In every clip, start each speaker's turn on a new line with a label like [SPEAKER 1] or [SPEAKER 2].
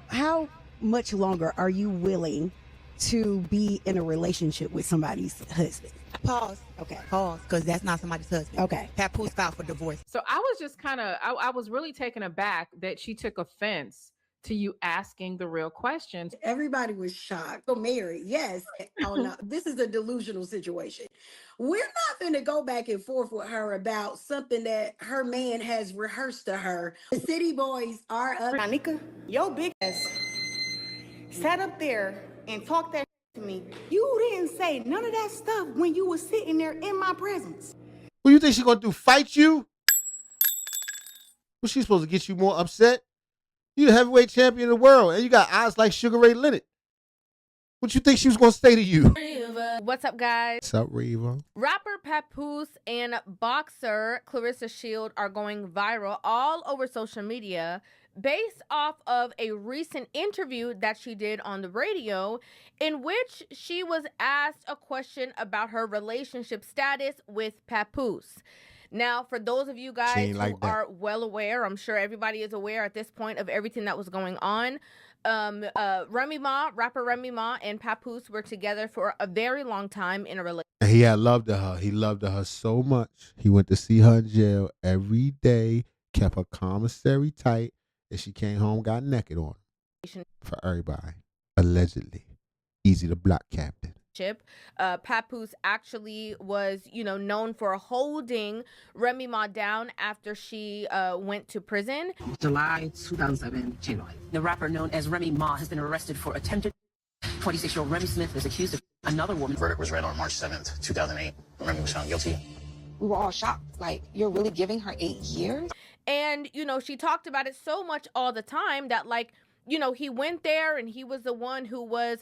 [SPEAKER 1] how much longer are you willing to be in a relationship with somebody's husband?
[SPEAKER 2] Pause.
[SPEAKER 1] Okay.
[SPEAKER 2] Pause, because that's not somebody's husband.
[SPEAKER 1] Okay.
[SPEAKER 2] Papoose filed for divorce.
[SPEAKER 3] So I was just I was really taken aback that she took offense to you asking the real questions.
[SPEAKER 1] Everybody was shocked. So married, yes. Oh no, this is a delusional situation. We're not going to go back and forth with her about something that her man has rehearsed to her. The city boys are up.
[SPEAKER 4] Anika, your big ass sat up there and talked that to me. You didn't say none of that stuff when you were sitting there in my presence.
[SPEAKER 5] What do you think she gonna do? Fight you? What's she supposed to get you more upset? You the heavyweight champion of the world, and you got eyes like Sugar Ray Leonard. What you think she was gonna say to you?
[SPEAKER 6] What's up, guys?
[SPEAKER 5] What's up, Reva?
[SPEAKER 6] Rapper Papoose and boxer Claressa Shields are going viral all over social media based off of a recent interview that she did on the radio, in which she was asked a question about her relationship status with Papoose. Now, for those of you guys who are well aware, I'm sure everybody is aware at this point of everything that was going on. Remy Ma, rapper Remy Ma, and Papoose were together for a very long time in a relationship.
[SPEAKER 5] He had loved her. He loved her so much. He went to see her in jail every day, kept her commissary tight, and she came home, got naked on him. For everybody. Allegedly. Easy to block, Captain.
[SPEAKER 6] Papoose actually was, known for holding Remy Ma down after she went to prison.
[SPEAKER 7] July 2007, January. The rapper known as Remy Ma has been arrested for attempted. 26-year-old Remy Smith is accused of another woman.
[SPEAKER 8] The verdict was read on March 7th, 2008. Remy was found guilty.
[SPEAKER 9] We were all shocked. Like, you're really giving her 8 years?
[SPEAKER 6] And, she talked about it so much all the time that, he went there and he was the one who was,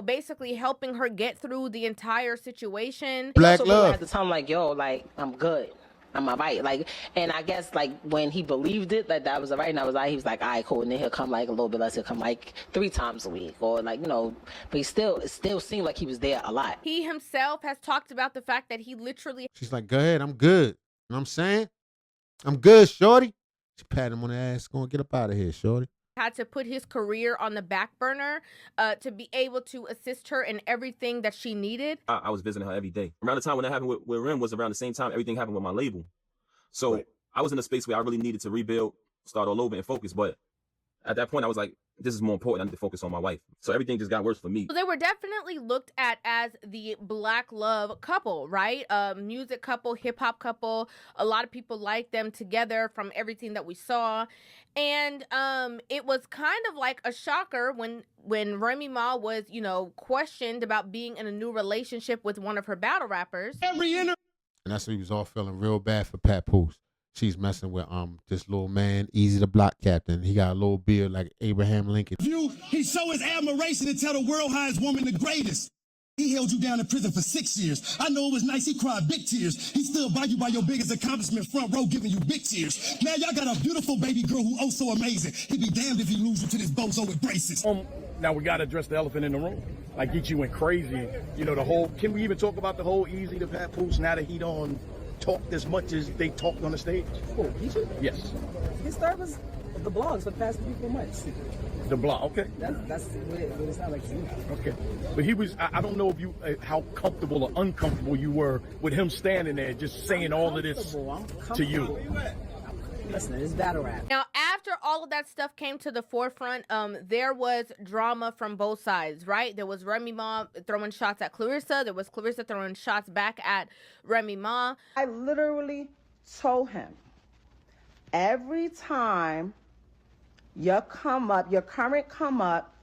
[SPEAKER 6] basically helping her get through the entire situation.
[SPEAKER 5] Black love.
[SPEAKER 10] At the time, I'm good. I'm all right. And I guess, when he believed it, that was all right, and I was like, he was like, all right, cool. And then he'll come, a little bit less. He'll come, 3 times a week. Or, but it still seemed like he was there a lot.
[SPEAKER 6] He himself has talked about the fact that he literally...
[SPEAKER 5] She's like, go ahead, I'm good. You know what I'm saying? I'm good, shorty. She patted him on the ass. Go and get up out of here, shorty.
[SPEAKER 6] Had to put his career on the back burner to be able to assist her in everything that she needed.
[SPEAKER 11] I was visiting her every day. Around the time when that happened with Rim was around the same time everything happened with my label. So right. I was in a space where I really needed to rebuild, start all over and focus. But at that point, I was like, this is more important. I need to focus on my wife. So everything just got worse for me.
[SPEAKER 6] So they were definitely looked at as the Black love couple, right? Music couple, hip hop couple. A lot of people liked them together from everything that we saw. And it was kind of like a shocker when Remy Ma was, questioned about being in a new relationship with one of her battle rappers.
[SPEAKER 5] And that's when he was all feeling real bad for Papoose. She's messing with this little man, easy to block captain. He got a little beard like Abraham Lincoln.
[SPEAKER 12] He show his admiration and tell the world how his woman the greatest. He held you down in prison for 6 years. I know it was nice. He cried big tears. He stood by you by your biggest accomplishment, front row, giving you big tears. Now y'all got a beautiful baby girl who oh so amazing. He'd be damned if he lose you to this bozo with braces.
[SPEAKER 13] Now we got to address the elephant in the room. Get you went crazy. Can we even talk about the whole easy to Papoose now that he don't talked as much as they talked on the stage?
[SPEAKER 14] Oh, he should?
[SPEAKER 13] Yes.
[SPEAKER 14] His start was the blogs for the past 3-4 months.
[SPEAKER 13] The blog, okay.
[SPEAKER 14] That's what it sounds like to me.
[SPEAKER 13] Okay. But he was, I don't know if you, how comfortable or uncomfortable you were with him standing there just saying all of this to you.
[SPEAKER 14] Listen, it's battle rap.
[SPEAKER 6] Now, after all of that stuff came to the forefront, there was drama from both sides, right? There was Remy Ma throwing shots at Claressa. There was Claressa throwing shots back at Remy Ma.
[SPEAKER 15] I literally told him, every time your current come up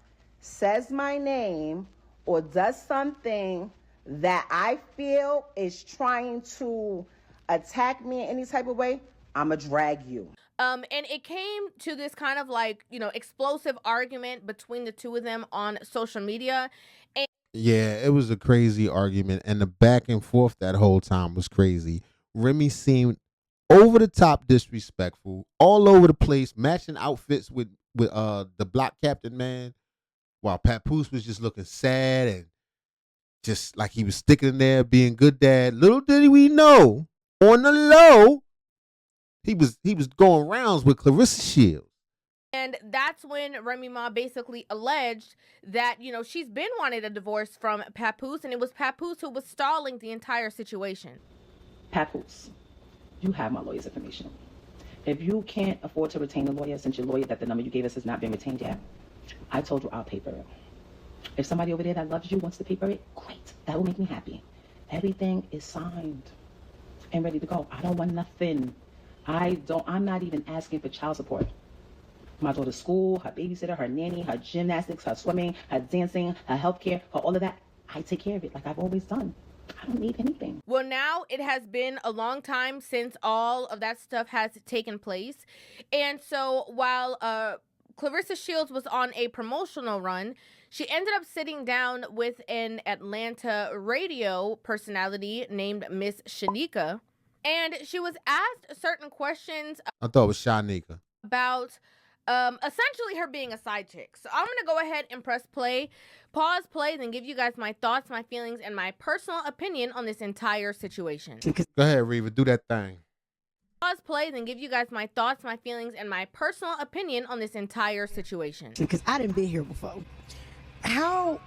[SPEAKER 15] says my name or does something that I feel is trying to attack me in any type of way, I'ma drag you.
[SPEAKER 6] And it came to this kind of explosive argument between the two of them on social media. And
[SPEAKER 5] yeah, it was a crazy argument, and the back and forth that whole time was crazy. Remy seemed over the top disrespectful, all over the place, matching outfits with the block captain man, while Papoose was just looking sad and just like he was sticking in there being good dad. Little did we know, on the low, he was going rounds with Claressa Shields.
[SPEAKER 6] And that's when Remy Ma basically alleged that, she's been wanting a divorce from Papoose, and it was Papoose who was stalling the entire situation.
[SPEAKER 16] Papoose, you have my lawyer's information. If you can't afford to retain a lawyer, since your lawyer that the number you gave us has not been retained yet, I told you I'll paper it. If somebody over there that loves you wants to paper it, great. That will make me happy. Everything is signed and ready to go. I don't want nothing. I'm not even asking for child support. My daughter's school, her babysitter, her nanny, her gymnastics, her swimming, her dancing, her healthcare, her all of that, I take care of it like I've always done. I don't need anything.
[SPEAKER 6] Well, now it has been a long time since all of that stuff has taken place. And so while Claressa Shields was on a promotional run, she ended up sitting down with an Atlanta radio personality named Miss Shanika. And she was asked certain questions.
[SPEAKER 5] I thought it was Shanika.
[SPEAKER 6] About essentially her being a side chick. So I'm going to go ahead and press play, pause, play, then give you guys my thoughts, my feelings, and my personal opinion on this entire situation.
[SPEAKER 5] Go ahead, Reva. Do that thing.
[SPEAKER 6] Pause, play, then give you guys my thoughts, my feelings, and my personal opinion on this entire situation.
[SPEAKER 17] Because I didn't been here before. How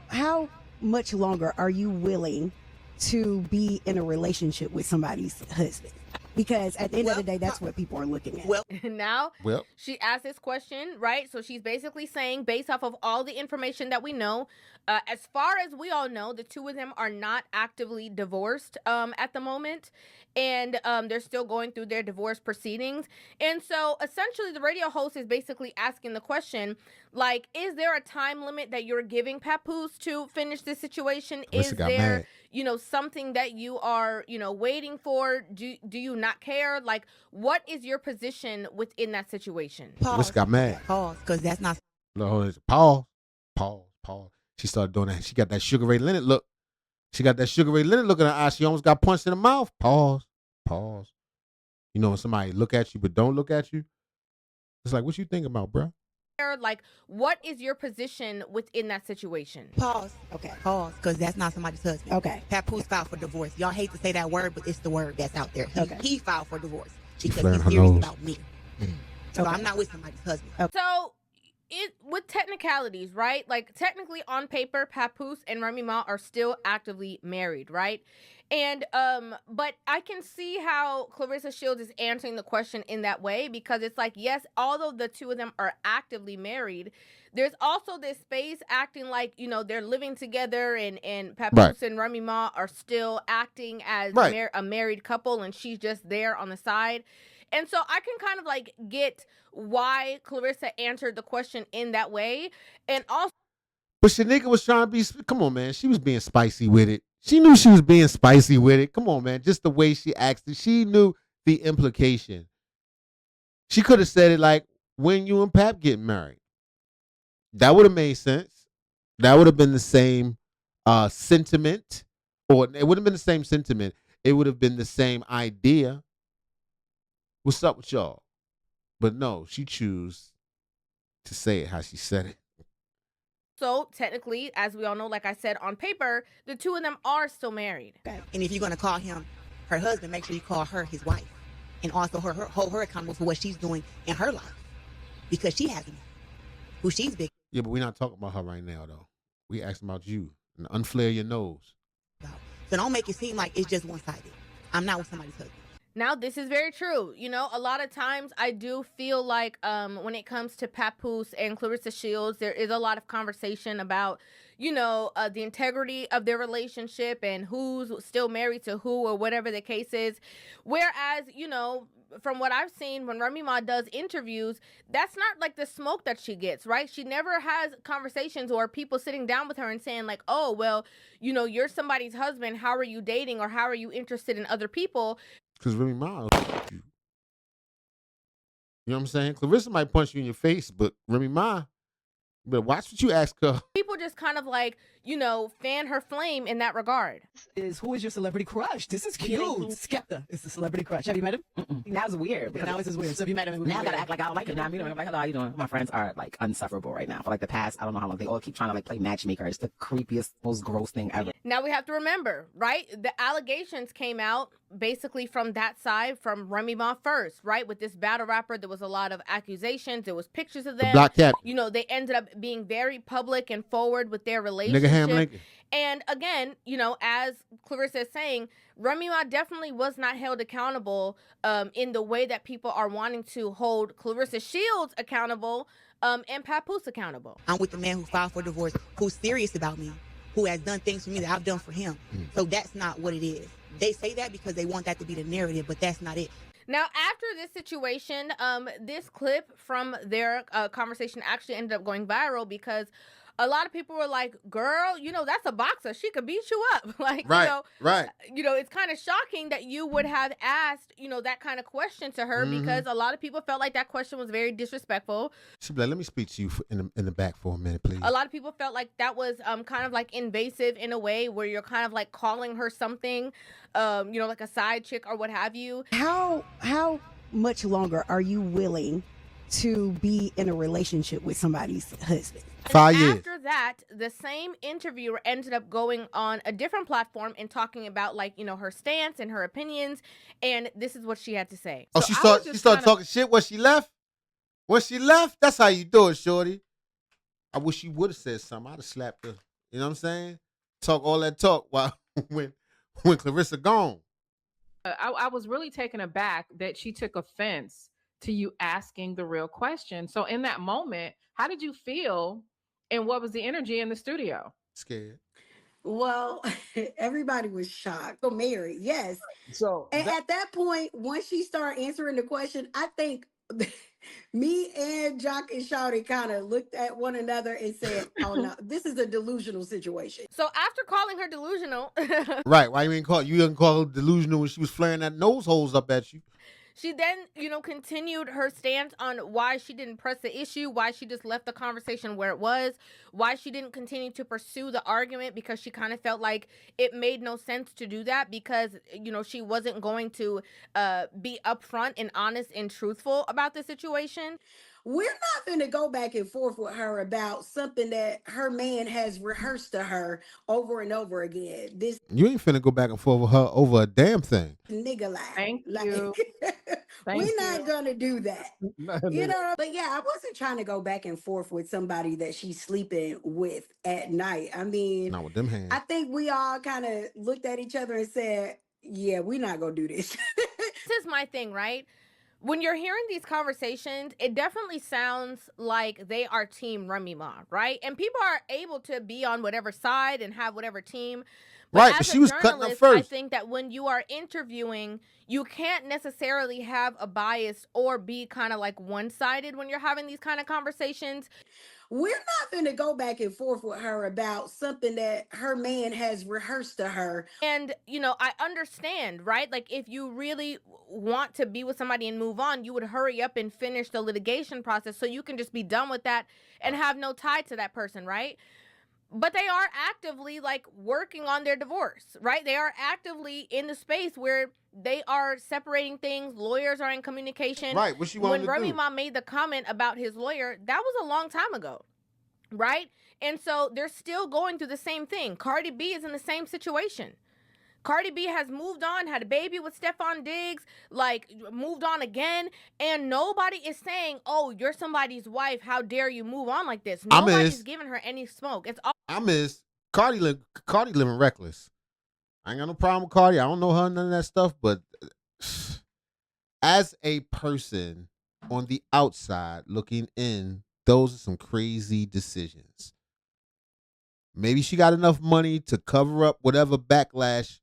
[SPEAKER 17] much longer are you willing to be in a relationship with somebody's husband? Because at the end of the day, that's what people are looking at.
[SPEAKER 6] Now, she asked this question, right? So she's basically saying, based off of all the information that we know, as far as we all know, the two of them are not actively divorced at the moment. And they're still going through their divorce proceedings. And so essentially the radio host is basically asking the question, like, is there a time limit that you're giving Papoose to finish this situation? Is there, something that you are, waiting for? Do you not care? Like, what is your position within that situation?
[SPEAKER 5] Pause. Got mad.
[SPEAKER 2] Pause, because that's not.
[SPEAKER 5] No, pause. She started doing that. She got that Sugar Ray Leonard look. She got that Sugar Ray Leonard look in her eye. She almost got punched in the mouth. Pause. You know when somebody look at you but don't look at you? It's like, what you think about, bro?
[SPEAKER 6] Like, what is your position within that situation?
[SPEAKER 2] Pause. Okay. Pause, because that's not somebody's husband.
[SPEAKER 17] Okay.
[SPEAKER 2] Papoose filed for divorce. Y'all hate to say that word, but it's the word that's out there. He filed for divorce because he's serious about me. So I'm not with somebody's husband.
[SPEAKER 6] So with technicalities, right? Like, technically on paper, Papoose and Remy Ma are still actively married, right? And but I can see how Claressa Shields is answering the question in that way, because it's like, yes, although the two of them are actively married, there's also this space acting like, they're living together, and Papoose and Remy Ma are still acting as a married couple, and she's just there on the side. And so I can kind of like get why Claressa answered the question in that way. And also,
[SPEAKER 5] but Shanika was trying to be, come on, man. She was being spicy with it. She knew she was being spicy with it. Come on, man. Just the way she asked it. She knew the implication. She could have said it like, when you and Pap get married. That would have made sense. That would have been the same sentiment. Or it wouldn't have been the same sentiment. It would have been the same idea. What's up with y'all? But no, she chose to say it how she said it.
[SPEAKER 6] So technically, as we all know, like I said, on paper, the two of them are still married.
[SPEAKER 2] Okay. And if you're going to call him her husband, make sure you call her his wife. And also hold her accountable for what she's doing in her life. Because she has who she's big.
[SPEAKER 5] Yeah, but we're not talking about her right now, though. We asking about you. And unflare your nose.
[SPEAKER 2] So don't make it seem like it's just one-sided. I'm not with somebody's husband.
[SPEAKER 6] Now, this is very true. A lot of times I do feel like when it comes to Papoose and Claressa Shields, there is a lot of conversation about, the integrity of their relationship and who's still married to who or whatever the case is. Whereas, from what I've seen, when Remy Ma does interviews, that's not like the smoke that she gets, right? She never has conversations or people sitting down with her and saying like, oh, well, you're somebody's husband. How are you dating, or how are you interested in other people?
[SPEAKER 5] Because Remy Ma, you know what I'm saying? Claressa might punch you in your face, but Remy Ma, you better watch what you ask her.
[SPEAKER 6] People just kind of like, fan her flame in that regard.
[SPEAKER 14] Who is your celebrity crush? This is cute. Skepta is the celebrity crush. Have you met him? Now it's weird. Now this is weird. So have you met him?
[SPEAKER 16] Now I gotta act like I don't like it. Now I'm like, hello, how you doing? My friends are like insufferable right now. For like the past, I don't know how long, they all keep trying to like play matchmaker. It's the creepiest, most gross thing ever.
[SPEAKER 6] Now we have to remember, right? The allegations came out basically from that side, from Remy Ma first, right? With this battle rapper, there was a lot of accusations. There was pictures of them.
[SPEAKER 5] Black cat.
[SPEAKER 6] They ended up being very public and forward with their
[SPEAKER 5] Nigga
[SPEAKER 6] relationship.
[SPEAKER 5] Ham Lincoln.
[SPEAKER 6] And again, as Claressa is saying, Remy Ma definitely was not held accountable in the way that people are wanting to hold Claressa Shields accountable and Papoose accountable.
[SPEAKER 2] I'm with the man who filed for divorce, who's serious about me, who has done things for me that I've done for him. So that's not what it is. They say that because they want that to be the narrative, but that's not it.
[SPEAKER 6] Now, after this situation, this clip from their conversation actually ended up going viral because a lot of people were like, girl, that's a boxer. She could beat you up.
[SPEAKER 5] Right.
[SPEAKER 6] It's kind of shocking that you would have asked, that kind of question to her because a lot of people felt like that question was very disrespectful.
[SPEAKER 5] She'd be like, let me speak to you in the back for a minute, please.
[SPEAKER 6] A lot of people felt like that was kind of like invasive in a way where you're kind of like calling her something, like a side chick or what have you.
[SPEAKER 17] How much longer are you willing to be in a relationship with somebody's husband?
[SPEAKER 5] 5 years.
[SPEAKER 6] After that, the same interviewer ended up going on a different platform and talking about her stance and her opinions, and this is what she had to say.
[SPEAKER 5] Oh, she started talking shit when she left? When she left? That's how you do it, shorty. I wish you would have said something. I'd have slapped her. You know what I'm saying? Talk all that talk while when Claressa gone.
[SPEAKER 3] I was really taken aback that she took offense to you asking the real question. So in that moment, how did you feel and what was the energy in the studio?
[SPEAKER 5] Scared.
[SPEAKER 1] Well, everybody was shocked. So married, yes.
[SPEAKER 14] So
[SPEAKER 1] at that point, once she started answering the question, I think me and Jock and Shawty kind of looked at one another and said, oh no, this is a delusional situation.
[SPEAKER 6] So after calling her delusional,
[SPEAKER 5] right? Why you didn't call her delusional when she was flaring that nose holes up at you?
[SPEAKER 6] she then, continued her stance on why she didn't press the issue, why she just left the conversation where it was, why she didn't continue to pursue the argument because she kind of felt like it made no sense to do that because, she wasn't going to be upfront and honest and truthful about the situation.
[SPEAKER 1] We're not going to go back and forth with her about something that her man has rehearsed to her over and over again. This
[SPEAKER 5] You ain't finna go back and forth with her over a damn thing.
[SPEAKER 1] nigga lie.
[SPEAKER 3] Thank you.
[SPEAKER 1] We're not going to do that. But yeah, I wasn't trying to go back and forth with somebody that she's sleeping with at night. I mean,
[SPEAKER 5] not with them hands.
[SPEAKER 1] I think we all kind of looked at each other and said, yeah, we're not going to do this.
[SPEAKER 6] This is my thing, right? When you're hearing these conversations, it definitely sounds like they are team Remy Ma, right? And people are able to be on whatever side and have whatever team.
[SPEAKER 5] Right, but she was cutting up first.
[SPEAKER 6] I think that when you are interviewing, you can't necessarily have a bias or be kind of like one-sided when you're having these kind of conversations.
[SPEAKER 1] We're not going to go back and forth with her about something that her man has rehearsed to her.
[SPEAKER 6] And, I understand, right? Like, if you really want to be with somebody and move on, you would hurry up and finish the litigation process so you can just be done with that and have no tie to that person, right? But they are actively, working on their divorce, right? They are actively in the space where they are separating things. Lawyers are in communication.
[SPEAKER 5] Right, what she wanted to do.
[SPEAKER 6] When Remy Ma made the comment about his lawyer, that was a long time ago, right? And so they're still going through the same thing. Cardi B is in the same situation. Cardi B has moved on, had a baby with Stephon Diggs, moved on again, and nobody is saying, oh, you're somebody's wife, how dare you move on like this? Nobody's giving her any smoke. It's all
[SPEAKER 5] I miss Cardi living reckless. I ain't got no problem with Cardi. I don't know her, none of that stuff, but as a person on the outside looking in, those are some crazy decisions. Maybe she got enough money to cover up whatever backlash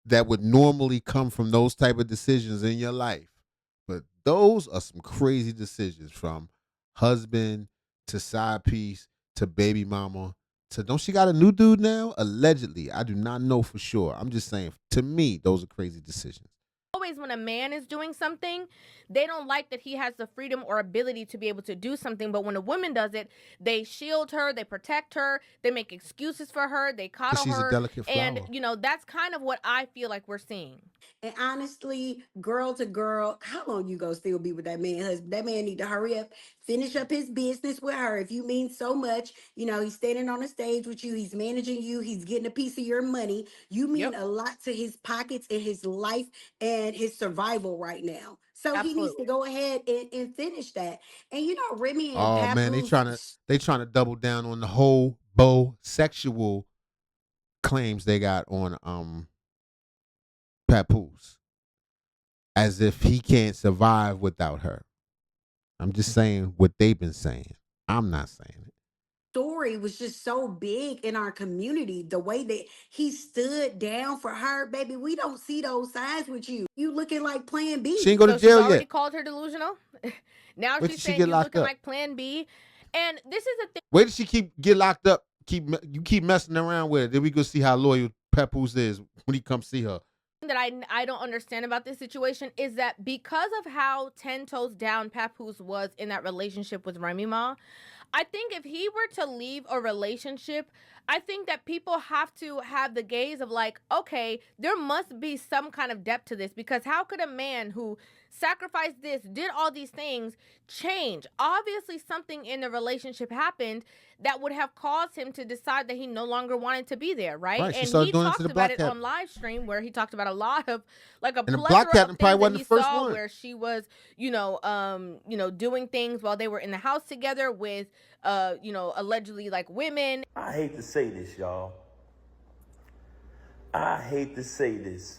[SPEAKER 5] that would normally come from those type of decisions in your life. But those are some crazy decisions, from husband to side piece to baby mama to, don't she got a new dude now? Allegedly. I do not know for sure. I'm just saying, to me, those are crazy decisions.
[SPEAKER 6] Always when a man is doing something, they don't like that he has the freedom or ability to be able to do something. But when a woman does it, they shield her, they protect her, they make excuses for her, they
[SPEAKER 5] Because
[SPEAKER 6] coddle
[SPEAKER 5] she's a
[SPEAKER 6] her.
[SPEAKER 5] delicate
[SPEAKER 6] And,
[SPEAKER 5] flower.
[SPEAKER 6] you know, that's kind of what I feel like we're seeing.
[SPEAKER 1] And honestly, girl to girl, how long you gonna still be with that man husband? That man need to hurry up, finish up his business with her. If you mean so much, you know, he's standing on the stage with you, he's managing you, he's getting a piece of your money. You mean a lot to his pockets and his life and his survival right now. So he needs to go ahead and finish that. And you know, Remy and
[SPEAKER 5] Oh man,
[SPEAKER 1] Papoose,
[SPEAKER 5] they trying to double down on the whole sexual claims they got on Papoose, as if he can't survive without her. I'm just saying what they've been saying. I'm not saying it.
[SPEAKER 1] story was just so big in our community. The way that he stood down for her, baby, we don't see those signs with you. You looking like Plan
[SPEAKER 5] She ain't
[SPEAKER 1] B.
[SPEAKER 5] go to
[SPEAKER 6] So she's
[SPEAKER 5] jail
[SPEAKER 6] already
[SPEAKER 5] yet.
[SPEAKER 6] called her delusional. Now
[SPEAKER 5] Wait till
[SPEAKER 6] she's
[SPEAKER 5] she
[SPEAKER 6] saying
[SPEAKER 5] get
[SPEAKER 6] you
[SPEAKER 5] locked
[SPEAKER 6] looking
[SPEAKER 5] up.
[SPEAKER 6] like Plan B. And this is the thing.
[SPEAKER 5] Wait till she get locked up. Keep messing around with it. Then we go see how loyal Papoose is when he comes see her.
[SPEAKER 6] That I don't understand about this situation is that because of how 10 toes down Papoose was in that relationship with Remy Ma, I think if he were to leave a relationship, I think that people have to have the gaze of like, okay, there must be some kind of depth to this, because how could a man who sacrificed this, did all these things, change? Obviously something in the relationship happened that would have caused him to decide that he no longer wanted to be there, right?
[SPEAKER 5] Right, she
[SPEAKER 6] And
[SPEAKER 5] started
[SPEAKER 6] he
[SPEAKER 5] doing it to
[SPEAKER 6] talked
[SPEAKER 5] the
[SPEAKER 6] about
[SPEAKER 5] Black
[SPEAKER 6] it
[SPEAKER 5] Captain.
[SPEAKER 6] on live stream where he talked about a lot of like a
[SPEAKER 5] And the
[SPEAKER 6] plethora
[SPEAKER 5] Black
[SPEAKER 6] of
[SPEAKER 5] Captain probably
[SPEAKER 6] things that
[SPEAKER 5] wasn't
[SPEAKER 6] he
[SPEAKER 5] the first
[SPEAKER 6] saw
[SPEAKER 5] one.
[SPEAKER 6] where she was, doing things while they were in the house together with allegedly like women.
[SPEAKER 18] I hate to say this, y'all. I hate to say this.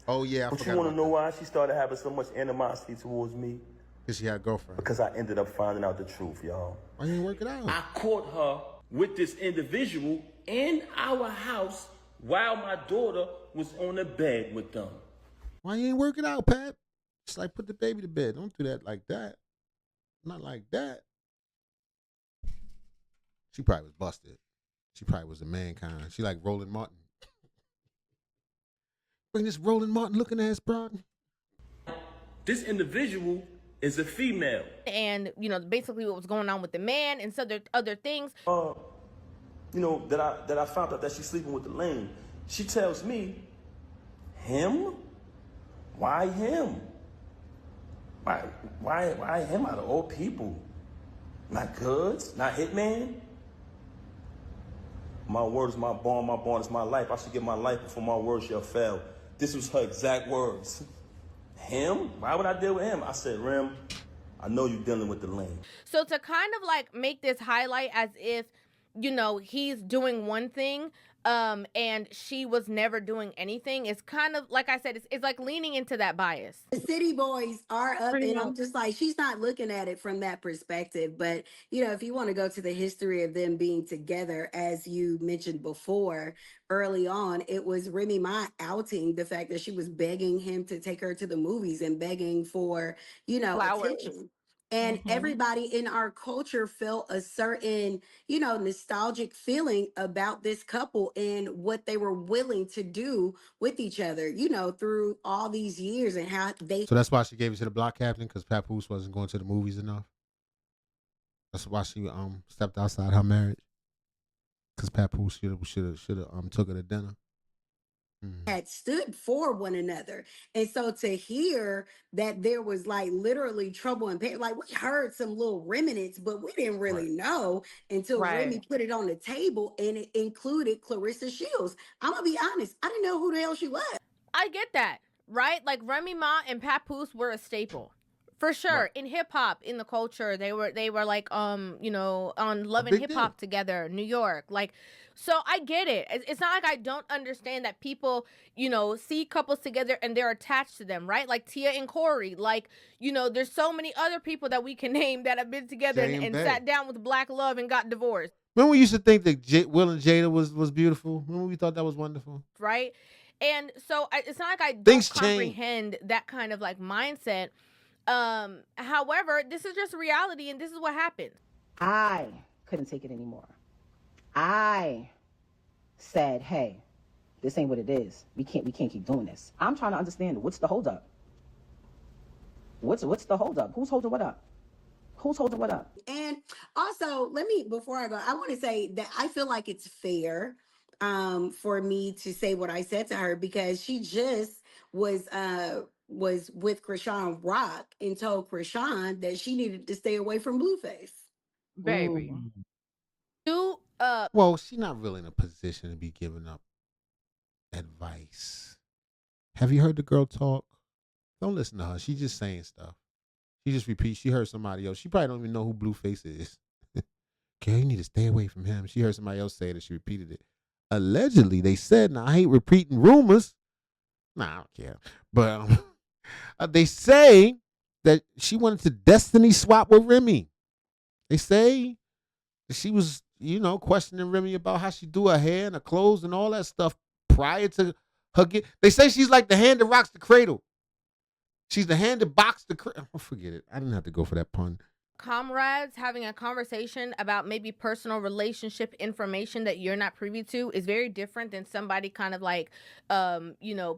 [SPEAKER 5] Oh yeah, I
[SPEAKER 18] But you
[SPEAKER 5] forgot
[SPEAKER 18] want to
[SPEAKER 5] about
[SPEAKER 18] know why she started having so much animosity towards me?
[SPEAKER 5] because she had a girlfriend.
[SPEAKER 18] Because I ended up finding out the truth, y'all.
[SPEAKER 5] Why you didn't work it out?
[SPEAKER 18] I caught her with this individual in our house while my daughter was on the bed with them.
[SPEAKER 5] Why you ain't work it out, Pat? Just like put the baby to bed. Don't do that like that. Not like that. She probably was busted. She probably was a mankind. She like Roland Martin. Bring this Roland Martin looking ass broad.
[SPEAKER 18] This individual is a female.
[SPEAKER 6] And basically what was going on with the man and so other things.
[SPEAKER 18] That I found out that she's sleeping with the lame. She tells me, him? Why him? Why him out of all people? Not Goods? Not Hitman? My word is my bond is my life. I should give my life before my word shall fail. This was her exact words. Him? Why would I deal with him? I said, Rem, I know you're dealing with the lame.
[SPEAKER 6] So to kind of like make this highlight as if, he's doing one thing, and she was never doing anything, it's kind of, like I said, it's like leaning into that bias.
[SPEAKER 1] The city boys are up, and I'm just like, she's not looking at it from that perspective. But if you want to go to the history of them being together, as you mentioned before, early on, it was Remy Ma outing the fact that she was begging him to take her to the movies and begging for,
[SPEAKER 3] Flowers.
[SPEAKER 1] attention. And everybody in our culture felt a certain, nostalgic feeling about this couple and what they were willing to do with each other, through all these years and how they.
[SPEAKER 5] So that's why she gave it to the Block Captain, because Papoose wasn't going to the movies enough. That's why she stepped outside her marriage, because Papoose should have took her to dinner.
[SPEAKER 1] Had stood for one another. And so to hear that there was like literally trouble and pain, like we heard some little remnants, but we didn't really know until Remy put it on the table, and it included Claressa Shields. I'm gonna be honest, I didn't know who the hell she was.
[SPEAKER 6] I get that, right? Like Remy Ma and Papoose were a staple. For sure, in hip hop, in the culture, they were like on Love and Hip Hop together, New York, like. So I get it. It's not like I don't understand that people, see couples together and they're attached to them, right? Like Tia and Corey, like there's so many other people that we can name that have been together and sat down with black love and got divorced.
[SPEAKER 5] Remember we used to think that Will and Jada was beautiful. Remember we thought that was wonderful,
[SPEAKER 6] right? And so it's not like I don't
[SPEAKER 5] Things
[SPEAKER 6] comprehend that kind of like mindset. However, this is just reality, and this is what happened.
[SPEAKER 16] I couldn't take it anymore. I said, hey, This ain't what it is. We can't keep doing this. I'm trying to understand what's the holdup. What's the holdup? Who's holding what up? Who's holding what up?
[SPEAKER 1] And also, before I go, I want to say that I feel like it's fair for me to say what I said to her, because she just was with Krishan Rock and told Krishan that she needed to stay away from Blueface.
[SPEAKER 3] Baby.
[SPEAKER 5] Well, she's not really in a position to be giving up advice. Have you heard the girl talk? Don't listen to her. She's just saying stuff. She just repeats. She heard somebody else. She probably don't even know who Blueface is. Okay, you need to stay away from him. She heard somebody else say it and she repeated it. Allegedly, they said, now I hate repeating rumors. Nah, I don't care. But they say that she wanted to destiny swap with Remy. They say that she was, questioning Remy about how she do her hair and her clothes and all that stuff prior to her get. They say she's like the hand that rocks the cradle. She's the hand that boxed the cradle. Oh, forget it. I didn't have to go for that pun.
[SPEAKER 6] Comrades having a conversation about maybe personal relationship information that you're not privy to is very different than somebody kind of like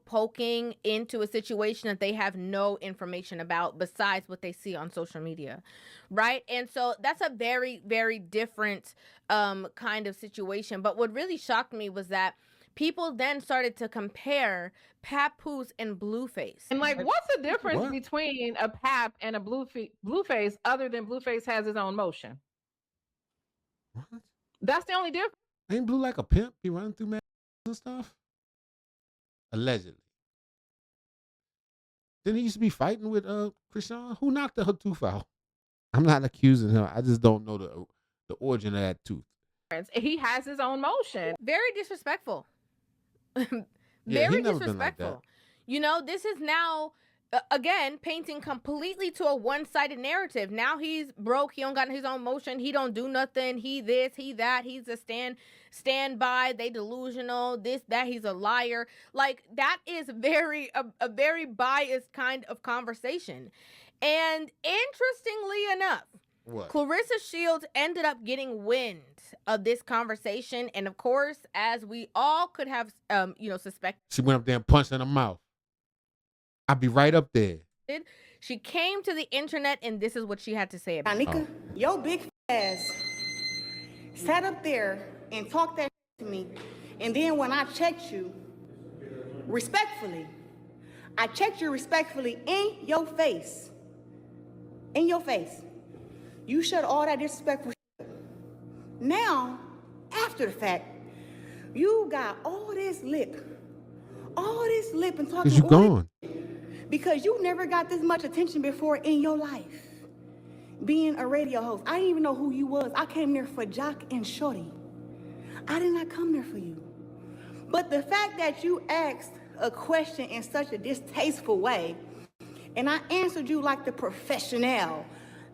[SPEAKER 6] poking into a situation that they have no information about besides what they see on social media, right? And so that's a very, very different kind of situation. But what really shocked me was that people then started to compare Papoose and Blueface.
[SPEAKER 3] And like, what's the difference between a Pap and a Blueface other than Blueface has his own motion?
[SPEAKER 5] What?
[SPEAKER 3] That's the only difference.
[SPEAKER 5] Ain't Blue like a pimp? He running through man and stuff? Allegedly. Didn't he used to be fighting with Krishan? Who knocked her tooth out? I'm not accusing her. I just don't know the origin of that tooth.
[SPEAKER 3] He has his own motion.
[SPEAKER 6] Very disrespectful.
[SPEAKER 5] Very disrespectful.
[SPEAKER 6] Like this is now again painting completely to a one-sided narrative. Now he's broke. He don't got his own motion. He don't do nothing. He this, he that. He's a standby. They delusional. This, that. He's a liar. Like that is a very biased kind of conversation. And interestingly enough, Claressa Shields ended up getting wind of this conversation, and of course, as we all could have, suspected,
[SPEAKER 5] she went up there and punched in her mouth. I'd be right up there.
[SPEAKER 6] She came to the internet, and this is what she had to say about it.
[SPEAKER 4] Anika, your big ass sat up there and talked that to me, and then when I checked you, respectfully, in your face. You shut all that disrespectful shit. Now, after the fact, you got all this lip and talking.
[SPEAKER 5] Because you gone.
[SPEAKER 4] Because you never got this much attention before in your life. Being a radio host. I didn't even know who you was. I came there for Jock and Shorty. I did not come there for you. But the fact that you asked a question in such a distasteful way, and I answered you like the professional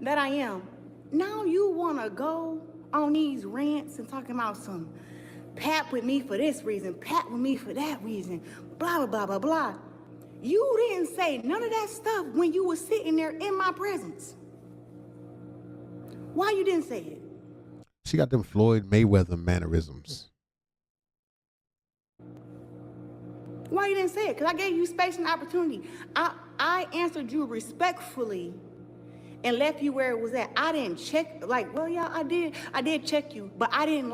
[SPEAKER 4] that I am, now you want to go on these rants and talking about some Pat with me for this reason, Pat with me for that reason, blah, blah, blah, blah, blah. You didn't say none of that stuff when you were sitting there in my presence. Why you didn't say it?
[SPEAKER 5] She got them Floyd Mayweather mannerisms.
[SPEAKER 4] Why you didn't say it? Because I gave you space and opportunity. I answered you respectfully and left you where it was at. I didn't check, I did check you, but I didn't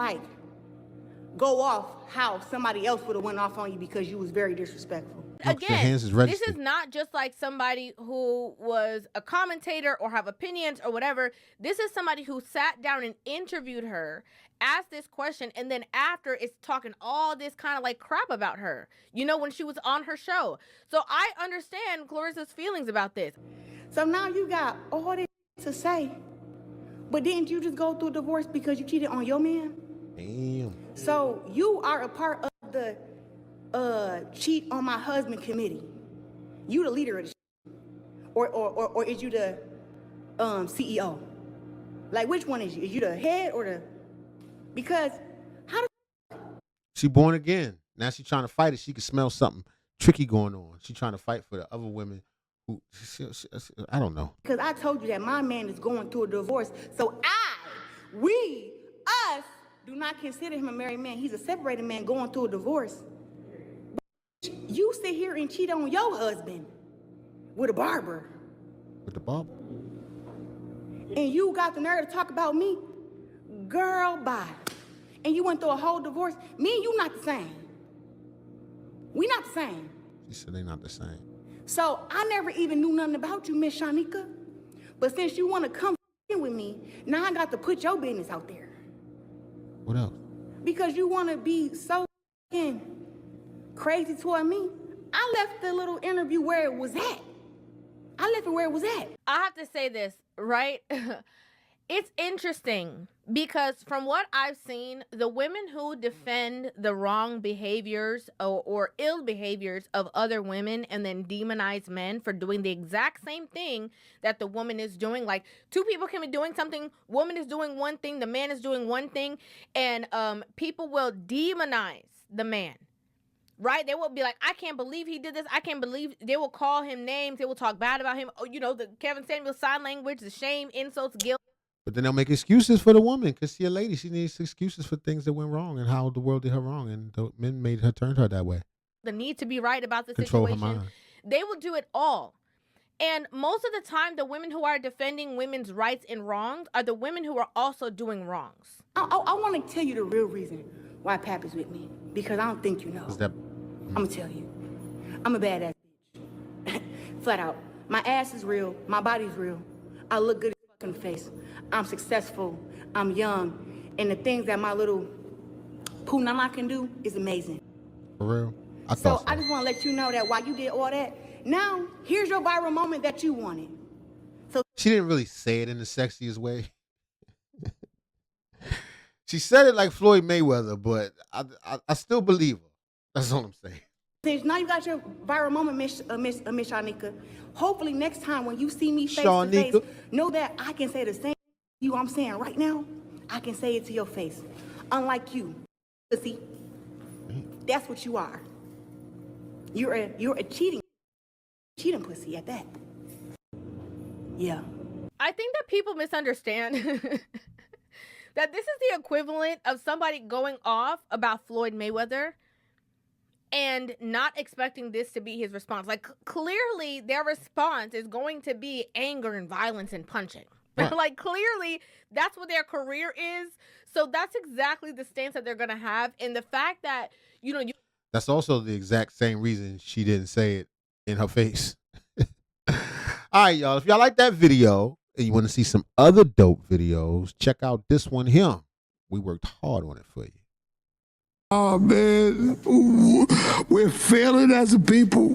[SPEAKER 4] go off how somebody else would have went off on you because you was very disrespectful.
[SPEAKER 6] Again, this is not just like somebody who was a commentator or have opinions or whatever. This is somebody who sat down and interviewed her, asked this question, and then after is talking all this kind of like crap about her, when she was on her show. So I understand Claressa's feelings about this.
[SPEAKER 4] So now you got all this to say, but didn't you just go through a divorce because you cheated on your man?
[SPEAKER 5] Damn.
[SPEAKER 4] So you are a part of the cheat on my husband committee. You the leader of the or is you the CEO? Like which one is you? Is you the head or the? Because how
[SPEAKER 5] she born again. Now she trying to fight it. She can smell something tricky going on. She trying to fight for the other women. I don't know.
[SPEAKER 4] Because I told you that my man is going through a divorce. So us do not consider him a married man. He's a separated man going through a divorce. sit here and cheat on your husband with a barber.
[SPEAKER 5] With the barber?
[SPEAKER 4] And you got the nerve to talk about me? Girl, bye. And you went through a whole divorce. Me and you not the same. We not the same.
[SPEAKER 5] She said they not the same.
[SPEAKER 4] So I never even knew nothing about you, Miss Shanika. But since you want to come in with me, now I got to put your business out there.
[SPEAKER 5] What else?
[SPEAKER 4] Because you want to be so crazy toward me. I left the little interview where it was at. I left it where it was at.
[SPEAKER 6] I have to say this, right? It's interesting because from what I've seen, the women who defend the wrong behaviors or ill behaviors of other women and then demonize men for doing the exact same thing that the woman is doing. Like, two people can be doing something, woman is doing one thing, the man is doing one thing, and people will demonize the man. Right? They will be like, I can't believe he did this. I can't believe. They will call him names. They will talk bad about him. Oh, you know, the Kevin Samuels sign language, the shame, insults, guilt.
[SPEAKER 5] But then they'll make excuses for the woman because she's a lady. She needs excuses for things that went wrong and how the world did her wrong, and the men made her turn her that way.
[SPEAKER 6] The need to be right about the
[SPEAKER 5] Control her
[SPEAKER 6] situation.
[SPEAKER 5] mind.
[SPEAKER 6] They will do it all. And most of the time, the women who are defending women's rights and wrongs are the women who are also doing wrongs.
[SPEAKER 4] I want to tell you the real reason why Pap is with me. Because I don't think you know. I'm going to tell you. I'm a badass bitch. Flat out. My ass is real. My body's real. I look good as fuck in the face. I'm successful. I'm young. And the things that my little poo nana can do is amazing.
[SPEAKER 5] For real? I
[SPEAKER 4] So I just want to let you know that while you did all that, now here's your viral moment that you wanted. So
[SPEAKER 5] She didn't really say it in the sexiest way. She said it like Floyd Mayweather, but I still believe her. That's all I'm saying.
[SPEAKER 4] since now you got your viral moment, Miss Shanika, hopefully next time when you see me face to
[SPEAKER 5] Shanika.
[SPEAKER 4] face, know that I can say the same you I'm saying right now. I can say it to your face. Unlike you, pussy. That's what you are. You're a cheating pussy at that. Yeah.
[SPEAKER 6] I think that people misunderstand that this is the equivalent of somebody going off about Floyd Mayweather and not expecting this to be his response. Like, clearly their response is going to be anger and violence and punching. Right. Like, clearly that's what their career is. So that's exactly the stance that they're going to have. And the fact that,
[SPEAKER 5] That's also the exact same reason she didn't say it in her face. All right, y'all. If y'all like that video and you want to see some other dope videos, check out this one here. We worked hard on it for you.
[SPEAKER 12] Oh, man. Ooh, we're failing as a people.